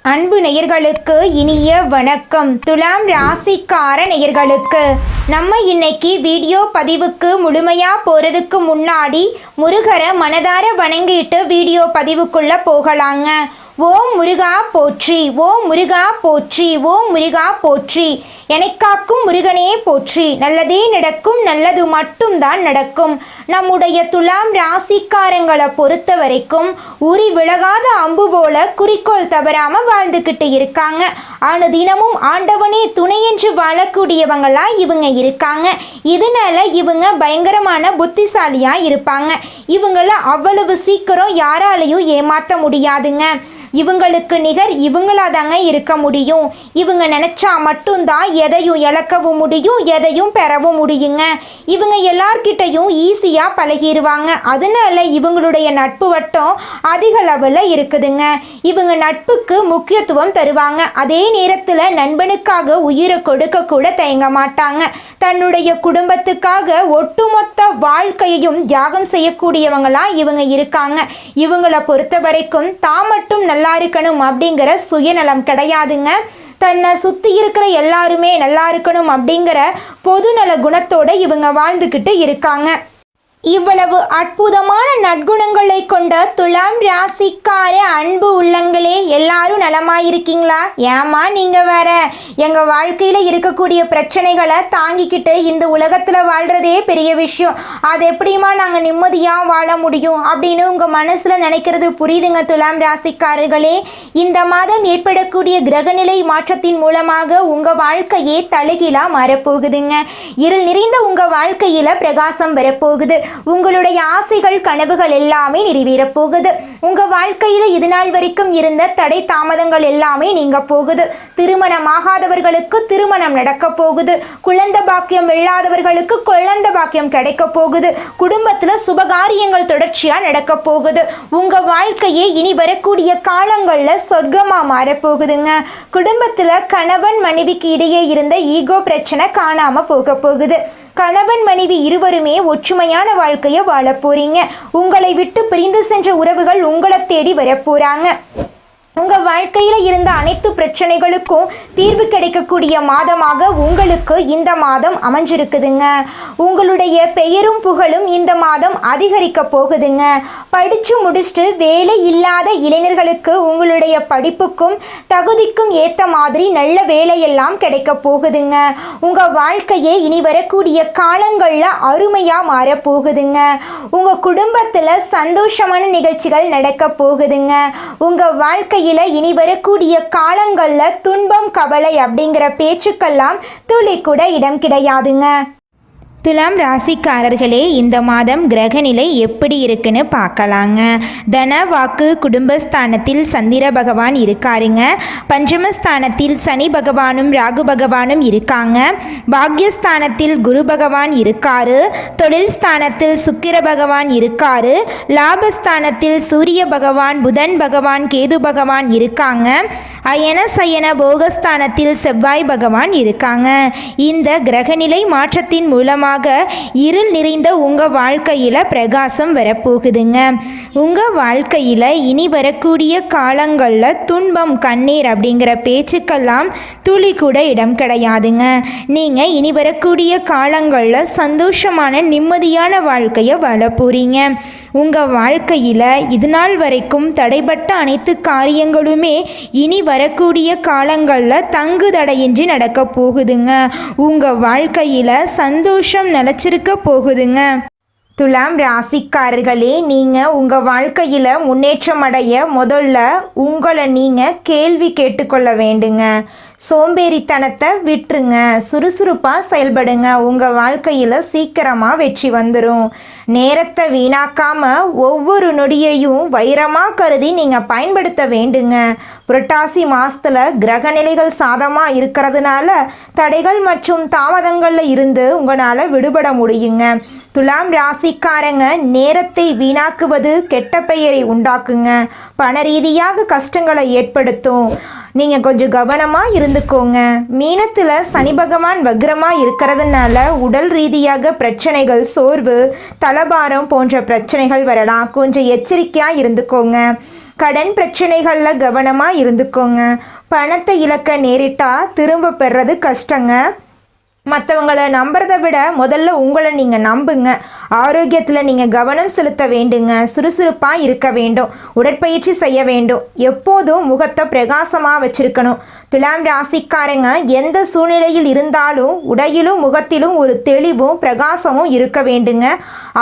அன்பு நேயர்களுக்கு இனிய வணக்கம். துலாம் ராசிக்கார நேயர்களுக்கு நம்ம இன்னைக்கு வீடியோ பதிவுக்கு முழுமையா போறதுக்கு முன்னாடி முருகரை மனதார வணங்கிட்டு வீடியோ பதிவுக்குள்ள போகலாங்க. ஓம் முருகா போற்றி, ஓம் முருகா போற்றி, ஓம் முருகா போற்றி. எனக்காக்கும் முருகனே போற்றி. நல்லதே நடக்கும், நல்லது மட்டும்தான் நடக்கும். நம்முடைய துலாம் ராசிக்காரங்களை பொறுத்த வரைக்கும் உரி விலகாத அம்பு போல குறிக்கோள் தவறாம வாழ்ந்துக்கிட்டு இருக்காங்க. தினமும் ஆண்டவனே துணை என்று வாழக்கூடியவங்களா இவங்க இருக்காங்க. இதனால இவங்க பயங்கரமான புத்திசாலியா இருப்பாங்க. இவங்கள அவ்வளவு சீக்கிரம் யாராலையும் ஏமாற்ற முடியாதுங்க. இவங்களுக்கு நிகர் இவங்களாதாங்க இருக்க முடியும். இவங்க நினைச்சா மட்டும்தான் எதையும் இழக்கவும் முடியும், எதையும் பெறவும் முடியுங்க. இவங்க எல்லார்கிட்டையும் ஈஸியா பழகிடுவாங்க. அதனால இவங்களுடைய நட்பு வட்டம் அதிக லெவல்ல இருக்குதுங்க. இவங்க நட்புக்கு முக்கியத்துவம் தருவாங்க. அதே நேரத்துல நண்பனுக்காக உயிரை கொடுக்க கூட தயங்க மாட்டாங்க. தன்னுடைய குடும்பத்துக்காக ஒட்டுமொத்த வாழ்க்கையையும் தியாகம் செய்யக்கூடியவங்களா இவங்க இருக்காங்க. இவங்களை பொறுத்த வரைக்கும் தான் மட்டும் நல்லா இருக்கணும் அப்படிங்கிற சுயநலம் கிடையாதுங்க. தன்னை சுத்தி இருக்கிற எல்லாருமே நல்லா இருக்கணும் அப்படிங்கிற பொதுநல குணத்தோட இவங்க வாழ்ந்துக்கிட்டு இருக்காங்க. இவ்வளவு அற்புதமான நற்குணங்களை கொண்ட துலாம் ராசிக்கார அன்பு உள்ளங்களே, எல்லாரும் நலமாயிருக்கீங்களா? ஏமா நீங்க வேற எங்க வாழ்க்கையில இருக்கக்கூடிய பிரச்சனைகளை தாங்கிக்கிட்டு இந்த உலகத்துல வாழ்றதே பெரிய விஷயம், அது எப்படிமா நாங்க நிம்மதியா வாழ முடியும் அப்படின்னு உங்க மனசுல நினைக்கிறது புரியுதுங்க. துலாம் ராசிக்காரர்களே, இந்த மாதம் ஏற்படக்கூடிய கிரகநிலை மாற்றத்தின் மூலமாக உங்க வாழ்க்கையே தலைகீழா மாறப்போகுதுங்க. இருள் நிறைந்த உங்க வாழ்க்கையில பிரகாசம் வரப்போகுது. உங்களுடைய ஆசைகள் கனவுகள் எல்லாமே நிறைவேறப் போகுது. உங்க வாழ்க்கையில இது நாள் வரைக்கும் இருந்த தடை தாமதங்கள் எல்லாமே நீங்க போகுது. திருமணமாகாதவர்களுக்கு திருமணம் நடக்க போகுது. குழந்தை பாக்கியம் இல்லாதவர்களுக்கு குழந்தை பாக்கியம் கிடைக்க போகுது. குடும்பத்துல சுபகாரியங்கள் தொடர்ச்சியா நடக்க போகுது. உங்க வாழ்க்கையே இனி வரக்கூடிய காலங்கள்ல சொர்க்கமா மாறப்போகுதுங்க. குடும்பத்துல கணவன் மனைவிக்கு இடையே இருந்த ஈகோ பிரச்சனை காணாம போக போகுது. கணவன் மனைவி இருவருமே ஒற்றுமையான வாழ்க்கையை வாழ போறீங்க. உங்களை விட்டு பிரிந்து சென்ற உறவுகள் உங்களை தேடி வரப்போறாங்க. உங்க வாழ்க்கையில இருந்த அனைத்து பிரச்சனைகளுக்கும் தீர்வு கிடைக்கக்கூடிய மாதமாக உங்களுக்கு இந்த மாதம் அமைஞ்சிருக்குதுங்க. உங்களுடைய பெயரும் புகழும் இந்த மாதம் அதிகரிக்க போகுதுங்க. படிச்சு முடிச்சுட்டு வேலை இல்லாத இளைஞர்களுக்கு உங்களுடைய படிப்புக்கும் தகுதிக்கும் ஏற்ற மாதிரி நல்ல வேலையெல்லாம் கிடைக்க போகுதுங்க. உங்க வாழ்க்கையே இனி வரக்கூடிய காலங்கள்ல அருமையா மாற போகுதுங்க. உங்க குடும்பத்துல சந்தோஷமான நிகழ்ச்சிகள் நடக்க போகுதுங்க. உங்க வாழ்க்கை இனி வரக்கூடிய காலங்கள்ல துன்பம் கவலை அப்படிங்கிற பேச்சுக்கெல்லாம் துளி கூட இடம் கிடையாதுங்க. துலாம் ராசிக்காரர்களே, இந்த மாதம் கிரகநிலை எப்படி இருக்குன்னு பார்க்கலாங்க. தன வாக்கு குடும்பஸ்தானத்தில் சந்திர பகவான் இருக்காருங்க. பஞ்சமஸ்தானத்தில் சனி பகவானும் ராகு பகவானும் இருக்காங்க. பாக்யஸ்தானத்தில் குரு பகவான் இருக்காரு. தொழில் ஸ்தானத்தில் சுக்கிர பகவான் இருக்காரு. லாபஸ்தானத்தில் சூரிய பகவான், புதன் பகவான், கேது பகவான் இருக்காங்க. அயன சயன போகஸ்தானத்தில் செவ்வாய் பகவான் இருக்காங்க. இந்த கிரகநிலை மாற்றத்தின் மூலமாக இருள் நிறைந்த உங்க வாழ்க்கையில பிரகாசம் வரப்போகுதுங்க. உங்க வாழ்க்கையில இனி வரக்கூடிய காலங்கள்ல துன்பம் கண்ணீர் அப்படிங்கிற பேச்சுக்கெல்லாம் துளி கூட இடம் கிடையாதுங்க. நீங்க இனி வரக்கூடிய காலங்கள்ல சந்தோஷமான நிம்மதியான வாழ்க்கையை வாழ போறீங்க. உங்க வாழ்க்கையில இது நாள் வரைக்கும் தடைபட்ட அனைத்து காரியங்களுமே இனி வரக்கூடிய காலங்களில் தங்கு தடையின்றி நடக்க போகுதுங்க. உங்கள் வாழ்க்கையில் சந்தோஷம் நிலச்சிருக்க போகுதுங்க. துலாம் ராசிக்காரர்களே, நீங்கள் உங்கள் வாழ்க்கையில் முன்னேற்றம் அடைய முதல்ல உங்களை நீங்கள் கேள்வி கேட்டுக்கொள்ள வேண்டுங்க. சோம்பேறித்தனத்தை விட்டுருங்க, சுறுசுறுப்பாக செயல்படுங்க. உங்கள் வாழ்க்கையில் சீக்கிரமாக வெற்றி வந்துடும். நேரத்தை வீணாக்காமல் ஒவ்வொரு நொடியையும் வைரமாக கருதி நீங்கள் பயன்படுத்த வேண்டுங்க. புரட்டாசி மாதத்தில் கிரகநிலைகள் சாதமாக இருக்கிறதுனால தடைகள் மற்றும் தாமதங்களில் இருந்து உங்களால் விடுபட முடியுங்க. துலாம் ராசிக்காரங்க, நேரத்தை வீணாக்குவது கெட்ட பெயரை உண்டாக்குங்க. பண ரீதியாக கஷ்டங்களை ஏற்படுத்தும். நீங்கள் கொஞ்சம் கவனமாக இருந்துக்கோங்க. மீனத்தில் சனி பகவான் வக்ரமாக இருக்கிறதுனால உடல் ரீதியாக பிரச்சனைகள், சோர்வு, தலபாரம் போன்ற பிரச்சனைகள் வரலாம். கொஞ்சம் எச்சரிக்கையாக இருந்துக்கோங்க. கடன் பிரச்சனைகளில் கவனமாக இருந்துக்கோங்க. பணத்தை இழக்க நேரிட்டா திரும்ப பெறது கஷ்டங்க. மற்றவங்களை நம்புறதை விட முதல்ல உங்களை நீங்கள் நம்புங்க. ஆரோக்கியத்தில் நீங்கள் கவனம் செலுத்த வேண்டுங்க. சுறுசுறுப்பாக இருக்க வேண்டும். உடற்பயிற்சி செய்ய வேண்டும். எப்போதும் முகத்தை பிரகாசமாக வச்சிருக்கணும். துலாம் ராசிக்காரங்க எந்த சூழ்நிலையில் இருந்தாலும் உடையிலும் முகத்திலும் ஒரு தெளிவும் பிரகாசமும் இருக்க வேண்டுங்க.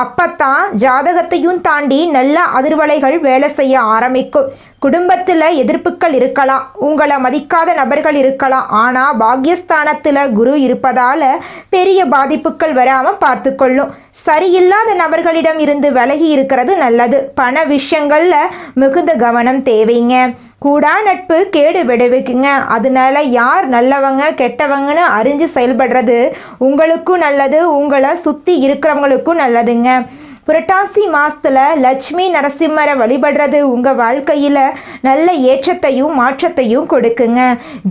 அப்பத்தான் ஜாதகத்தையும் தாண்டி நல்ல அதிர்வலைகள் வேலை செய்ய ஆரம்பிக்கும். குடும்பத்தில் எதிர்ப்புகள் இருக்கலாம், உங்களை மதிக்காத நபர்கள் இருக்கலாம். ஆனால் பாக்யஸ்தானத்தில் குரு இருப்பதால் பெரிய பாதிப்புகள் வராமல் பார்த்து கொள்ளும். சரியில்லாத நபர்களிடம் இருந்து விலகி இருக்கிறது நல்லது. பண விஷயங்களில் மிகுந்த கவனம் தேவைங்க. கூடா நட்பு கேடு விடுவிக்குங்க. அதனால யார் நல்லவங்க கெட்டவங்கன்னு அறிஞ்சு செயல்படுறது உங்களுக்கும் நல்லது, உங்களை சுற்றி இருக்கிறவங்களுக்கும் நல்லதுங்க. புரட்டாசி மாதத்தில் லட்சுமி நரசிம்மரை வழிபடுறது உங்கள் வாழ்க்கையில் நல்ல ஏற்றத்தையும் மாற்றத்தையும் கொடுக்குங்க.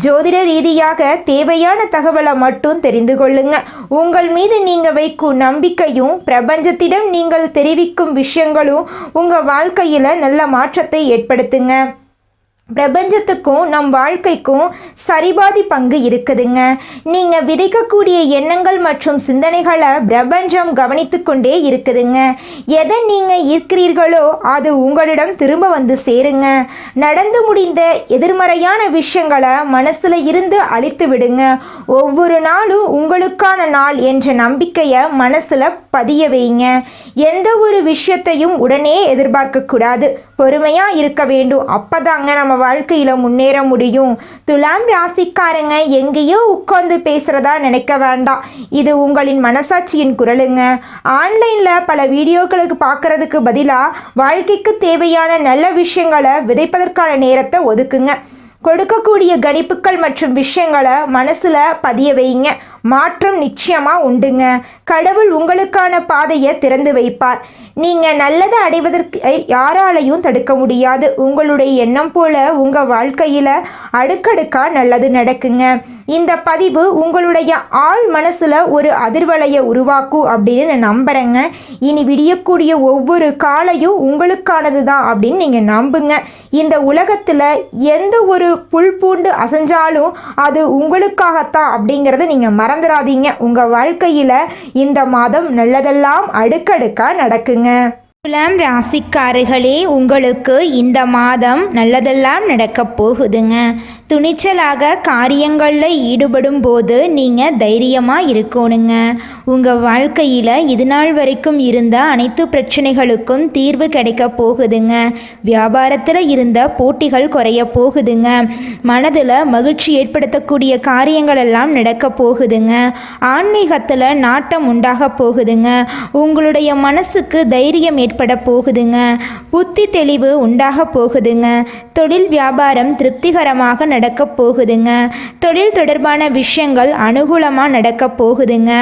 ஜோதிட ரீதியாக தேவையான தகவலை மட்டும் தெரிந்து கொள்ளுங்க. உங்கள் மீது நீங்கள் வைக்கும் நம்பிக்கையும் பிரபஞ்சத்திடம் நீங்கள் தெரிவிக்கும் விஷயங்களும் உங்கள் வாழ்க்கையில் நல்ல மாற்றத்தை ஏற்படுத்துங்க. பிரபஞ்சத்துக்கும் நம் வாழ்க்கைக்கும் சரிபாதி பங்கு இருக்குதுங்க. நீங்கள் விதைக்கக்கூடிய எண்ணங்கள் மற்றும் சிந்தனைகளை பிரபஞ்சம் கவனித்து கொண்டே இருக்குதுங்க. எதை நீங்கள் ஈர்க்கிறீர்களோ அது உங்களிடம் திரும்ப வந்து சேருங்க. நடந்து முடிந்த எதிர்மறையான விஷயங்களை மனசில் இருந்து அழித்து விடுங்க. ஒவ்வொரு நாளும் உங்களுக்கான நாள் என்ற நம்பிக்கையை மனசில் பதிய வைங்க. எந்த ஒரு விஷயத்தையும் உடனே எதிர்பார்க்கக்கூடாது. பொறுமையாக இருக்க வேண்டும். அப்போதாங்க நம்ம வாழ்க்கையில் முன்னேற முடியும். துலாம் ராசிக்காரங்க எங்கேயோ உட்கார்ந்து பேசுகிறதா நினைக்க வேண்டாம். இது உங்களின் மனசாட்சியின் குரலுங்க. ஆன்லைனில் பல வீடியோக்களுக்கு பார்க்குறதுக்கு பதிலாக வாழ்க்கைக்கு தேவையான நல்ல விஷயங்களை விதைப்பதற்கான நேரத்தை ஒதுக்குங்க. கொடுக்கக்கூடிய கணிப்புகள் மற்றும் விஷயங்களை மனசில் பதிய வைங்க. மாற்றம் நிச்சயமாக உண்டுங்க. கடவுள் உங்களுக்கான பாதையை திறந்து வைப்பார். நீங்கள் நல்லதை அடைவதற்கு யாராலையும் தடுக்க முடியாது. உங்களுடைய எண்ணம் போல உங்கள் வாழ்க்கையில் அடுக்கடுக்காக நல்லது நடக்குங்க. இந்த பதிவு உங்களுடைய ஆள் மனசில் ஒரு அதிர்வலையை உருவாக்கும் அப்படின்னு நான் நம்புகிறேங்க. இனி விடியக்கூடிய ஒவ்வொரு காலையும் உங்களுக்கானது தான் அப்படின்னு நீங்கள் நம்புங்க. இந்த உலகத்தில் எந்த ஒரு புல் பூண்டு அசைஞ்சாலும் அது உங்களுக்காகத்தான் அப்படிங்கிறத நீங்கள் மறந்துடாதீங்க. உங்கள் வாழ்க்கையில் இந்த மாதம் நல்லதெல்லாம் அடுக்கடுக்காக நடக்குங்க. துலாம் ராசிக்காரர்களே, உங்களுக்கு இந்த மாதம் நல்லதெல்லாம் நடக்க போகுதுங்க. துணிச்சலாக காரியங்களில் ஈடுபடும் போது நீங்கள் தைரியமாக இருக்கணுங்க. உங்கள் வாழ்க்கையில் இது நாள் வரைக்கும் இருந்த அனைத்து பிரச்சனைகளுக்கும் தீர்வு கிடைக்க போகுதுங்க. வியாபாரத்தில் இருந்த போட்டிகள் குறைய போகுதுங்க. மனதில் மகிழ்ச்சி ஏற்படுத்தக்கூடிய காரியங்கள் எல்லாம் நடக்க போகுதுங்க. ஆன்மீகத்தில் நாட்டம் உண்டாக போகுதுங்க. உங்களுடைய மனசுக்கு தைரியம் ஏற்பட போகுதுங்க. புத்தி தெளிவு உண்டாக போகுதுங்க. தொழில் வியாபாரம் திருப்திகரமாக நடக்க போகுதுங்க. தொழில் தொடர்பான விஷயங்கள் அனுகூலமாக நடக்க போகுதுங்க.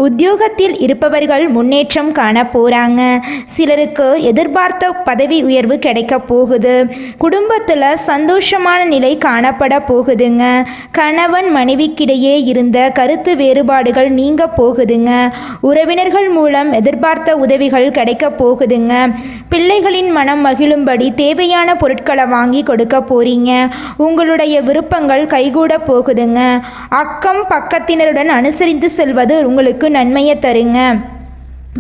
உத்தியோகத்தில் இருப்பவர்கள் முன்னேற்றம் காண போகிறாங்க. சிலருக்கு எதிர்பார்த்த பதவி உயர்வு கிடைக்க போகுது. குடும்பத்தில் சந்தோஷமான நிலை காணப்பட போகுதுங்க. கணவன் மனைவிக்கிடையே இருந்த கருத்து வேறுபாடுகள் நீங்க போகுதுங்க. உறவினர்கள் மூலம் எதிர்பார்த்த உதவிகள் கிடைக்க போகுதுங்க. பிள்ளைகளின் மனம் மகிழும்படி தேவையான பொருட்களை வாங்கி கொடுக்க போறீங்க. உங்களுடைய விருப்பங்கள் கைகூட போகுதுங்க. அக்கம் பக்கத்தினருடன் அனுசரித்து செல்வது உங்களுக்கு நன்மையை தருங்க.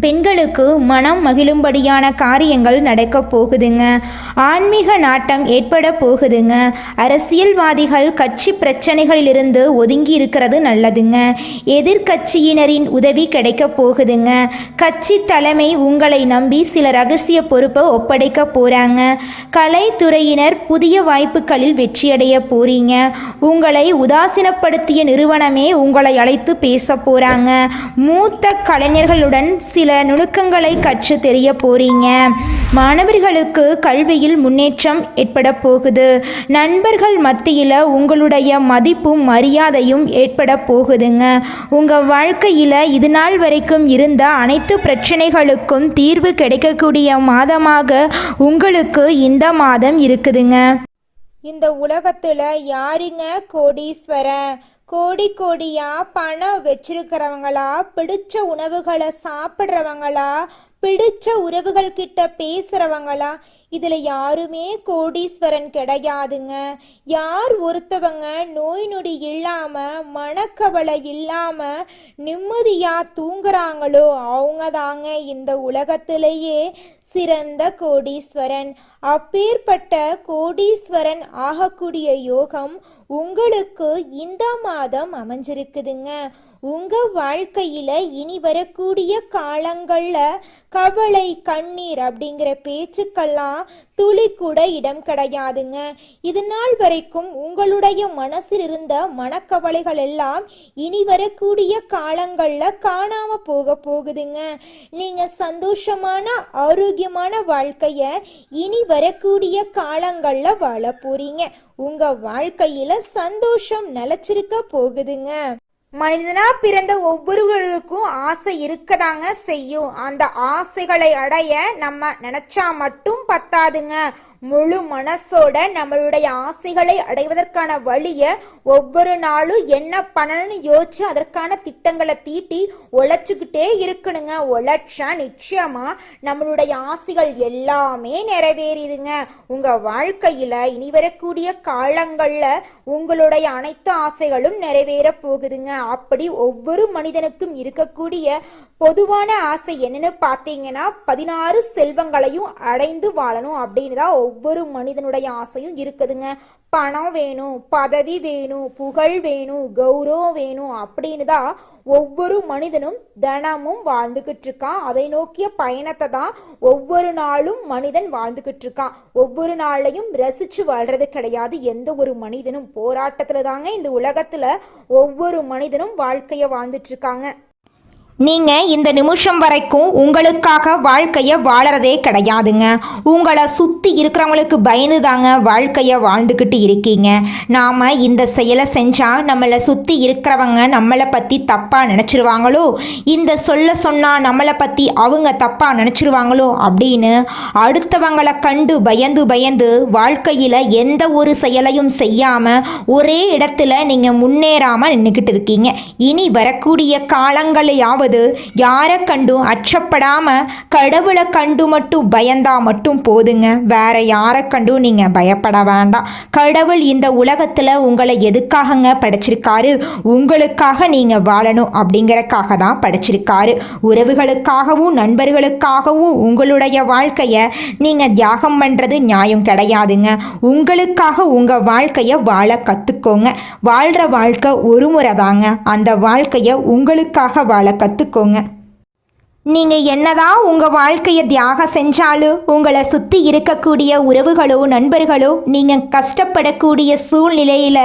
பெண்களுக்கு மனம் மகிழும்படியான காரியங்கள் நடக்க போகுதுங்க. ஆன்மீக நாட்டம் ஏற்பட போகுதுங்க. அரசியல்வாதிகள் கட்சி பிரச்சனைகளிலிருந்து ஒதுங்கி இருக்கிறது நல்லதுங்க. எதிர்கட்சியினரின் உதவி கிடைக்க போகுதுங்க. கட்சி தலைமை உங்களை நம்பி சில ரகசிய பொறுப்பை ஒப்படைக்க போகிறாங்க. கலைத்துறையினர் புதிய வாய்ப்புகளில் வெற்றியடைய போறீங்க. உங்களை உதாசீனப்படுத்திய நிறுவனமே உங்களை அழைத்து பேச போகிறாங்க. மூத்த கலைஞர்களுடன் சில நுணுக்கங்களை கற்று தெரிய போறீங்க. மாணவர்களுக்கு கல்வியில் முன்னேற்றம் ஏற்பட போகுது. நண்பர்கள் மத்தியில் உங்களுடைய மதிப்பும் மரியாதையும் ஏற்பட போகுதுங்க. உங்கள் வாழ்க்கையில் இது நாள் வரைக்கும் இருந்த அனைத்து பிரச்சனைகளுக்கும் தீர்வு கிடைக்கக்கூடிய மாதமாக உங்களுக்கு இந்த மாதம் இருக்குதுங்க. இந்த உலகத்தில் யாருங்க கோடீஸ்வரன்? கோடி கோடியா பணம் வச்சிருக்கிறவங்களா, பிடிச்ச உணவுகளை சாப்பிட்றவங்களா, பிடிச்ச உறவுகள் கிட்ட பேசுகிறவங்களா, இதில் யாருமே கோடீஸ்வரன் கிடையாதுங்க. யார் ஒருத்தவங்க நோய் நொடி இல்லாமல் மனக்கவலை இல்லாமல் நிம்மதியாக தூங்குறாங்களோ அவங்க தாங்க இந்த உலகத்திலேயே சிறந்த கோடீஸ்வரன். அப்பேற்பட்ட கோடீஸ்வரன் ஆகக்கூடிய யோகம் உங்களுக்கு இந்த மாதம் அமைஞ்சிருக்குதுங்க. உங்க வாழ்க்கையில இனி வரக்கூடிய காலங்கள்ல கவலை கண்ணீர் அப்படிங்கிற பேச்சுக்கெல்லாம் துளி கூட இடம் கிடையாதுங்க. இது நாள் வரைக்கும் உங்களுடைய மனசில் இருந்த மனக்கவலைகள் எல்லாம் இனி வரக்கூடிய காலங்கள்ல காணாம போகுதுங்க. நீங்க சந்தோஷமான ஆரோக்கியமான வாழ்க்கைய இனி வரக்கூடிய காலங்கள்ல வாழ போறீங்க. உங்க வாழ்க்கையில சந்தோஷம் நிலைச்சிருக்க போகுதுங்க. மனிதனா பிறந்த ஒவ்வொருவருக்கும் ஆசை இருக்கதாங்க செய்யும். அந்த ஆசைகளை அடைய நம்ம நினைச்சா மட்டும் பத்தாதுங்க. முழு மனசோட நம்மளுடைய ஆசைகளை அடைவதற்கான வழிய ஒவ்வொரு நாளும் என்ன பண்ணணும்னு யோசிச்சு அதற்கான திட்டங்களை தீட்டி உழைச்சுக்கிட்டே இருக்கணுங்க. உழைச்சா நிச்சயமா நம்மளுடைய ஆசைகள் எல்லாமே நிறைவேறிடுங்க. உங்க வாழ்க்கையில இனி வரக்கூடிய காலங்கள்ல உங்களுடைய அனைத்து ஆசைகளும் நிறைவேற போகுதுங்க. அப்படி ஒவ்வொரு மனிதனுக்கும் இருக்கக்கூடிய பொதுவான ஆசை என்னன்னு பார்த்தீங்கன்னா 16 செல்வங்களையும் அடைந்து வாழணும் அப்படின்னு தான் ஒவ்வொரு மனிதனுடைய ஆசையும் இருக்குதுங்க. பணம் வேணும், பதவி வேணும், புகழ் வேணும், கௌரவம் வேணும் அப்படின்னு தான் ஒவ்வொரு மனிதனும் தினமும் வாழ்ந்துகிட்டு இருக்கான். அதை நோக்கிய பயணத்தை தான் ஒவ்வொரு நாளும் மனிதன் வாழ்ந்துகிட்டு இருக்கான். ஒவ்வொரு நாளையும் ரசிச்சு வாழ்றது கிடையாது. எந்த ஒரு மனிதனும் போராட்டத்துல தாங்க இந்த உலகத்துல ஒவ்வொரு மனிதனும் வாழ்க்கைய வாழ்ந்துட்டு இருக்காங்க. நீங்கள் இந்த நிமிஷம் வரைக்கும் உங்களுக்காக வாழ்க்கையை வாழறதே கிடையாதுங்க. உங்களை சுற்றி இருக்கிறவங்களுக்கு பயந்து தாங்க வாழ்க்கையை வாழ்ந்துக்கிட்டு இருக்கீங்க. நாம் இந்த செயலை செஞ்சால் நம்மளை சுற்றி இருக்கிறவங்க நம்மளை பற்றி தப்பாக நினச்சிருவாங்களோ, இந்த சொன்னால் நம்மளை பற்றி அவங்க தப்பாக நினச்சிருவாங்களோ அப்படின்னு அடுத்தவங்களை கண்டு பயந்து வாழ்க்கையில் எந்த ஒரு செயலையும் செய்யாமல் ஒரே இடத்துல நீங்கள் முன்னேறாமல் நின்றுக்கிட்டு இருக்கீங்க. இனி வரக்கூடிய காலங்களையாவது யாரை கண்டும் அச்சப்படாம கடவுளை கண்டு மட்டும் பயந்தா மட்டும் போதுங்க. வேற யாரை கண்டும் நீங்க பயப்பட வேண்டாம். கடவுள் இந்த உலகத்துல உங்களை எதுக்காகங்க படைச்சிருக்காரு? உங்களுக்காக நீங்க வாழணும் அப்படிங்கறக்காக தான் படைச்சிருக்காரு. உறவுகளுக்காகவும் நண்பர்களுக்காகவும் உங்களுடைய வாழ்க்கைய நீங்க தியாகம் பண்றது நியாயம் கிடையாதுங்க. உங்களுக்காக உங்க வாழ்க்கைய வாழ கத்துக்கோங்க. வாழ்ற வாழ்க்கை ஒரு முறை தாங்க. அந்த வாழ்க்கைய உங்களுக்காக வாழ கத்துக்கோங்க. நீங்கள் என்னதான் உங்கள் வாழ்க்கையை தியாகம் செஞ்சாலும் உங்களை சுற்றி இருக்கக்கூடிய உறவுகளோ நண்பர்களோ நீங்கள் கஷ்டப்படக்கூடிய சூழ்நிலையில்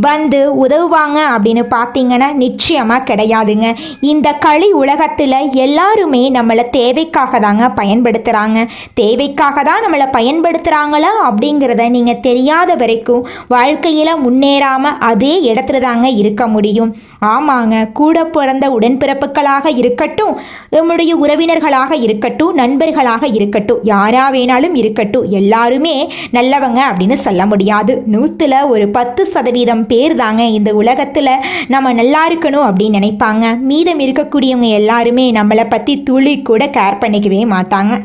வந்து உதவுவாங்க அப்படின்னு பார்த்தீங்கன்னா நிச்சயமாக கிடையாதுங்க. இந்த களி உலகத்தில் எல்லாருமே நம்மளை தேவைக்காக தாங்க பயன்படுத்துகிறாங்க. தேவைக்காக தான் நம்மளை பயன்படுத்துகிறாங்களா அப்படிங்கிறத நீங்கள் தெரியாத வரைக்கும் வாழ்க்கையில் முன்னேறாமல் அதே இடத்துல தாங்க இருக்க முடியும். ஆமாங்க, கூட பிறந்த உடன்பிறப்புகளாக இருக்கட்டும், நம்முடைய உறவினர்களாக இருக்கட்டும், நண்பர்களாக இருக்கட்டும், யாரா வேணாலும் இருக்கட்டும், எல்லாருமே நல்லவங்க அப்படின்னு சொல்ல முடியாது. 100ல் ஒரு 10% பேர் தாங்க இந்த உலகத்தில் நம்ம நல்லா இருக்கணும் அப்படின்னு நினைப்பாங்க. மீதம் இருக்கக்கூடியவங்க எல்லாருமே நம்மளை பற்றி துளி கூட கேர் பண்ணிக்கவே மாட்டாங்க.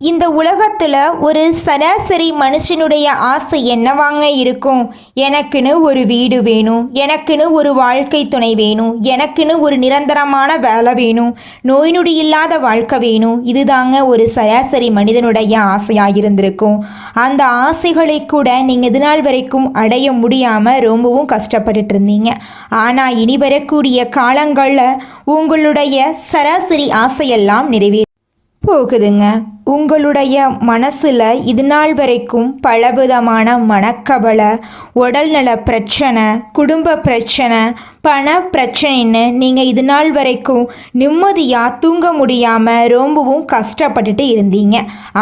இந்த உலகத்தில் ஒரு சராசரி மனுஷனுடைய ஆசை என்னவாங்க இருக்கும்? எனக்குன்னு ஒரு வீடு வேணும், எனக்குன்னு ஒரு வாழ்க்கை துணை வேணும், எனக்குன்னு ஒரு நிரந்தரமான வேலை வேணும், நோய் நொடி இல்லாத வாழ்க்கை வேணும். இதுதாங்க ஒரு சராசரி மனிதனுடைய ஆசையாக இருந்திருக்கும். அந்த ஆசைகளை கூட நீங்கள் இது நாள் வரைக்கும் அடைய முடியாமல் ரொம்பவும் கஷ்டப்பட்டுட்டு இருந்தீங்க. ஆனால் இனி வரக்கூடிய காலங்களில் உங்களுடைய சராசரி ஆசையெல்லாம் நிறைவேறும் போகுதுங்க. உங்களுடைய மனசில் இது நாள் வரைக்கும் பலவிதமான மனக்கவலை, உடல்நல பிரச்சனை, குடும்ப பிரச்சனை, பண பிரச்சனைன்னு நீங்கள் இது நாள் வரைக்கும் நிம்மதியாக தூங்க முடியாமல் ரொம்பவும் கஷ்டப்பட்டுட்டு இருந்தீங்க.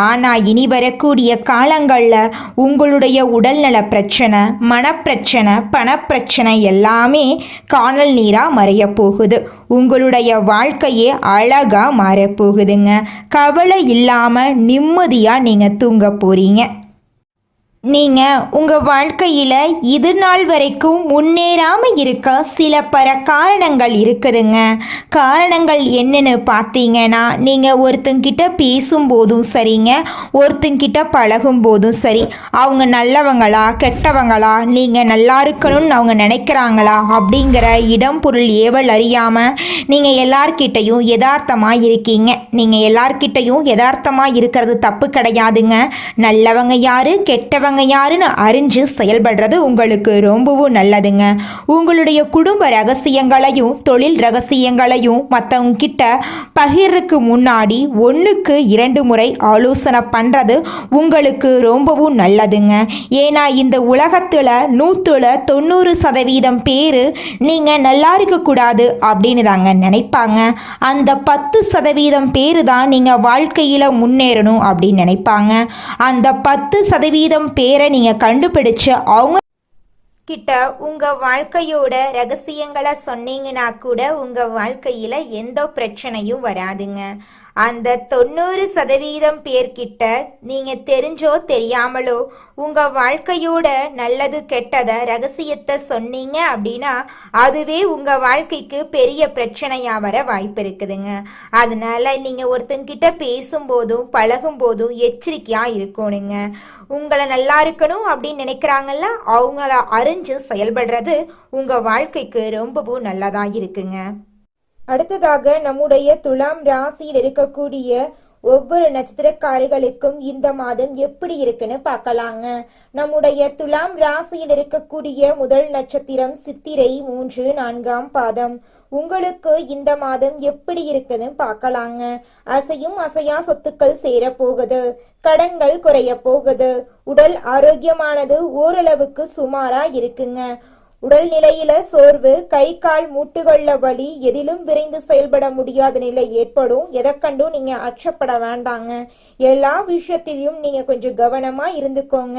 ஆனால் இனி வரக்கூடிய காலங்களில் உங்களுடைய உடல்நல பிரச்சனை, மனப்பிரச்சனை, பணப்பிரச்சனை எல்லாமே காணல் நீராக மறைய போகுது. உங்களுடைய வாழ்க்கையே அழகாக மாறப்போகுதுங்க. கவலை இல்லாமல் நிம்மதியாக நீங்கள் தூங்க போகிறீங்க. நீங்கள் உங்கள் வாழ்க்கையில் இது நாள் வரைக்கும் முன்னேறாமல் இருக்க சில காரணங்கள் இருக்குதுங்க. காரணங்கள் என்னன்னு பார்த்தீங்கன்னா, நீங்கள் ஒருத்தங்கிட்ட பேசும்போதும் சரிங்க, ஒருத்தங்கிட்ட பழகும் போதும் சரி, அவங்க நல்லவங்களா கெட்டவங்களா, நீங்கள் நல்லா இருக்கணும்னு அவங்க நினைக்கிறாங்களா அப்படிங்கிற இடம் பொருள் ஏவல் அறியாமல் நீங்கள் எல்லார்கிட்டையும் யதார்த்தமாக இருக்கீங்க. நீங்கள் எல்லார்கிட்டையும் யதார்த்தமாக இருக்கிறது தப்பு கிடையாதுங்க. நல்லவங்க யாரு கெட்டவங்க யாருன்னு அறிஞ்சு செயல்படுறது உங்களுக்கு ரொம்பவும் நல்லதுங்க. உங்களுடைய குடும்ப ரகசியங்களையும் தொழில் ரகசியங்களையும் மற்றவங்க கிட்ட பகிர்றதுக்கு முன்னாடி 1க்கு 2 முறை ஆலோசனை பண்ணுறது உங்களுக்கு ரொம்பவும் நல்லதுங்க. ஏன்னா இந்த உலகத்தில் 190% பேர் நீங்கள் நல்லா இருக்கக்கூடாது அப்படின்னு தாங்க நினைப்பாங்க. அந்த 10% பேர் தான் நீங்கள் வாழ்க்கையில் முன்னேறணும் அப்படின்னு நினைப்பாங்க. அந்த 10% பேரை நீங்கள் கண்டுபிடிச்சு அவங்க கிட்ட உங்கள் வாழ்க்கையோட ரகசியங்களை சொன்னீங்கன்னா கூட உங்கள் வாழ்க்கையில் எந்த பிரச்சனையும் வராதுங்க. அந்த 90% பேர்கிட்ட நீங்கள் தெரிஞ்சோ தெரியாமலோ உங்கள் வாழ்க்கையோட நல்லது கெட்டதை ரகசியத்தை சொன்னீங்க அப்படின்னா அதுவே உங்கள் வாழ்க்கைக்கு பெரிய பிரச்சனையாக வர வாய்ப்பு இருக்குதுங்க. அதனால நீங்கள் ஒருத்தங்கிட்ட பேசும்போதும் பழகும்போதும் எச்சரிக்கையாக இருக்கணுங்க. உங்களை நல்லா இருக்கணும் அப்படின்னு நினைக்கிறாங்கல்ல, அவங்கள அறிஞ்சு செயல்படுறது உங்கள் வாழ்க்கைக்கு ரொம்பவும் நல்லதாக இருக்குங்க. அடுத்ததாக நம்முடைய துலாம் ராசியில் இருக்கக்கூடிய ஒவ்வொரு நட்சத்திரக்காரிகளுக்கும் இந்த மாதம் எப்படி இருக்குன்னு பார்க்கலாங்க. நம்முடைய துலாம் ராசியில் இருக்கக்கூடிய முதல் நட்சத்திரம் சித்திரை 3, 4ஆம் பாதம். உங்களுக்கு இந்த மாதம் எப்படி இருக்குன்னு பார்க்கலாங்க. அசையும் அசையா சொத்துக்கள் சேர போகுது, கடன்கள் குறைய போகுது, உடல் ஆரோக்கியமானது ஓரளவுக்கு சுமாரா இருக்குங்க. உடல்நிலையில சோர்வு, கை கால் மூட்டுகள்ல வலி, எதிலும் விரைந்து செயல்பட முடியாத நிலை ஏற்படும். எதை கண்டும் நீங்க அச்சப்பட வேண்டாங்க. எல்லா விஷயத்திலையும் நீங்க கொஞ்சம் கவனமா இருந்துக்கோங்க.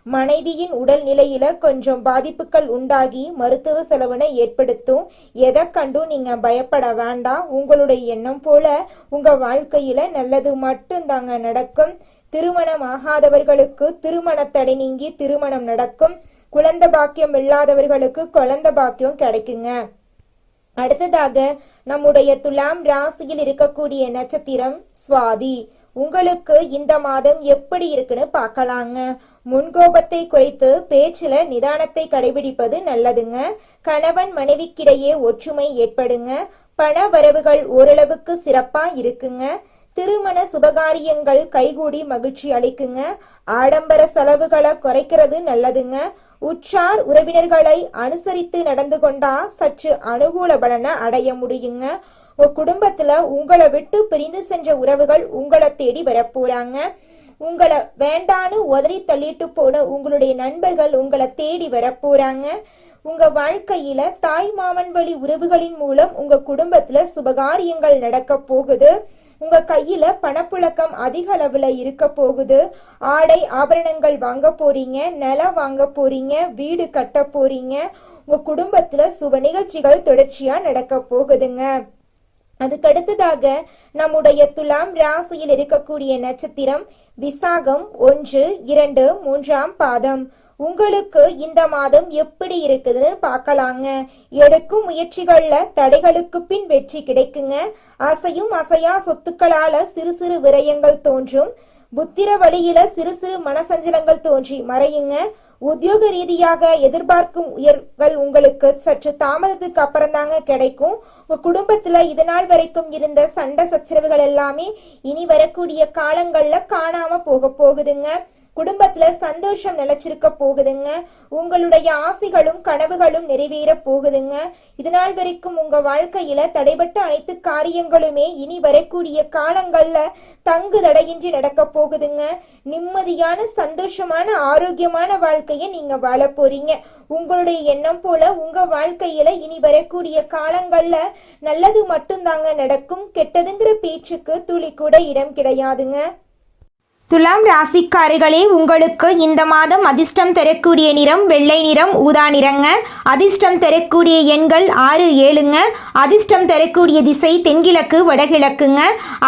மனைவியின் உடல் நிலையில கொஞ்சம் பாதிப்புகள் உண்டாகி மருத்துவ செலவினை ஏற்படுத்தும். எதை கண்டும் நீங்க பயப்பட வேண்டாம். உங்களுடைய எண்ணம் போல உங்க வாழ்க்கையில நல்லது மட்டும்தாங்க நடக்கும். திருமணம் ஆகாதவர்களுக்கு திருமண தடை நீங்கி திருமணம் நடக்கும். குழந்தை பாக்கியம் இல்லாதவர்களுக்கு குழந்தை பாக்கியம் கிடைக்குங்க. அடுத்ததாக நம்முடைய துலாம் ராசியில் இருக்கக்கூடிய நட்சத்திரம் சுவாதி. உங்களுக்கு இந்த மாதம் எப்படி இருக்குன்னு பார்க்கலாங்க. முன்கோபத்தை குறைத்து பேச்சில நிதானத்தை கடைபிடிப்பது நல்லதுங்க. கணவன் மனைவிக்கிடையே ஒற்றுமை ஏற்படுங்க. பண வரவுகள் ஓரளவுக்கு சிறப்பா இருக்குங்க. திருமண சுபகாரியங்கள் கைகூடி மகிழ்ச்சி அளிக்குங்க. ஆடம்பர செலவுகளை குறைக்கிறது நல்லதுங்க. உற்றார் உறவினர்களை அனுசரித்து நடந்து கொண்டா சற்று அனுகூல பலனை அடைய முடியுங்க. உங்க குடும்பத்துல உங்களை விட்டு பிரிந்து சென்ற உறவுகள் உங்களை தேடி வரப்போறாங்க. உங்களை வேண்டான்னு உதறி தள்ளிட்டு போன உங்களுடைய நண்பர்கள் உங்களை தேடி வரப்போறாங்க. உங்க வாழ்க்கையில தாய் மாமன் வழி உறவுகளின் மூலம் உங்க குடும்பத்துல சுபகாரியங்கள் நடக்க போகுது. உங்க கையில பணப்புழக்கம் அதிக அளவுல இருக்க போகுது. ஆடை ஆபரணங்கள் வாங்க போறீங்க, நிலம் வாங்க போறீங்க, வீடு கட்ட போறீங்க. உங்க குடும்பத்துல சுப நிகழ்ச்சிகள் தொடர்ச்சியா நடக்க போகுதுங்க. அதுக்கடுத்ததாக நம்முடைய துலாம் ராசியில் இருக்கக்கூடிய நட்சத்திரம் விசாகம் 1, 2, 3ஆம் பாதம். உங்களுக்கு இந்த மாதம் எப்படி இருக்குதுன்னு பார்க்கலாங்க. எடுக்கும் முயற்சிகள்ல தடைகளுக்கு பின் வெற்றி கிடைக்குங்க. அசையும் அசையா சொத்துக்களால சிறு சிறு விரயங்கள் தோன்றும். புத்திர வழியில சிறு சிறு மனசஞ்சலங்கள் தோன்றி மறையுங்க. உத்தியோக ரீதியாக எதிர்பார்க்கும் உயர்வுகள் உங்களுக்கு சற்று தாமதத்துக்கு அப்புறம் தாங்க கிடைக்கும். உங்க குடும்பத்துல இதனால் வரைக்கும் இருந்த சண்டை சச்சரவுகள் எல்லாமே இனி வரக்கூடிய காலங்கள்ல காணாம போகுதுங்க. குடும்பத்துல சந்தோஷம் நிலைச்சிருக்க போகுதுங்க. உங்களுடைய ஆசைகளும் கனவுகளும் நிறைவேற போகுதுங்க. இதனால் வரைக்கும் உங்க வாழ்க்கையில தடைபட்ட அனைத்து காரியங்களுமே இனி வரக்கூடிய காலங்கள்ல தங்கு தடையின்றி நடக்க போகுதுங்க. நிம்மதியான சந்தோஷமான ஆரோக்கியமான வாழ்க்கையை நீங்க வாழ போறீங்க. உங்களுடைய எண்ணம் போல உங்க வாழ்க்கையில இனி வரக்கூடிய காலங்கள்ல நல்லது மட்டும்தாங்க நடக்கும். கெட்டதுங்கிற பேச்சுக்கு துளி கூட இடம் கிடையாதுங்க. துலாம் ராசிக்காரர்களே, உங்களுக்கு இந்த மாதம் அதிர்ஷ்டம் தரக்கூடிய நிறம் வெள்ளை நிறம், ஊதா நிறங்க. அதிர்ஷ்டம் தரக்கூடிய எண்கள் 6, 7ங்க. அதிர்ஷ்டம் தரக்கூடிய திசை தென்கிழக்கு வடகிழக்குங்க.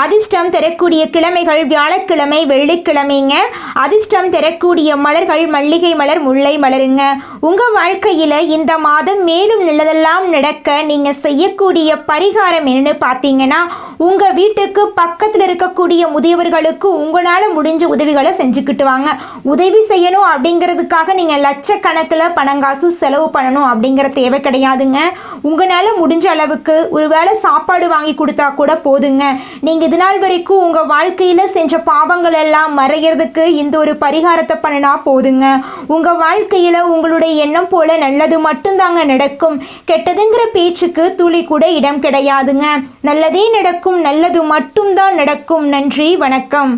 அதிர்ஷ்டம் தரக்கூடிய கிழமைகள் வியாழக்கிழமை வெள்ளிக்கிழமைங்க. அதிர்ஷ்டம் தரக்கூடிய மலர்கள் மல்லிகை மலர் முல்லை மலருங்க. உங்கள் வாழ்க்கையில் இந்த மாதம் மேலும் நல்லதெல்லாம் நடக்க நீங்கள் செய்யக்கூடிய பரிகாரம் என்னன்னு பார்த்தீங்கன்னா, உங்கள் வீட்டுக்கு பக்கத்தில் இருக்கக்கூடிய முதியவர்களுக்கு உங்களால் முடிஞ்ச உதவிகளை செஞ்சுக்கிட்டு வாங்க. உதவி செய்யணும் அப்படிங்கிறதுக்காக நீங்கள் லட்சக்கணக்கில் பணங்காசு செலவு பண்ணணும் அப்படிங்கிற தேவை கிடையாதுங்க. உங்களால் முடிஞ்ச அளவுக்கு ஒரு வேளை சாப்பாடு வாங்கி கொடுத்தா கூட போதுங்க. நீங்கள் இது நாள் வரைக்கும் உங்கள் வாழ்க்கையில் செஞ்ச பாவங்கள் எல்லாம் மறைகிறதுக்கு இந்த ஒரு பரிகாரத்தை பண்ணினா போதுங்க. உங்கள் வாழ்க்கையில் உங்களுடைய எண்ணம் போல நல்லது மட்டும்தாங்க நடக்கும். கெட்டதுங்கிற பேச்சுக்கு துளி கூட இடம் கிடையாதுங்க. நல்லதே நடக்கும், நல்லது மட்டும்தான் நடக்கும். நன்றி, வணக்கம்.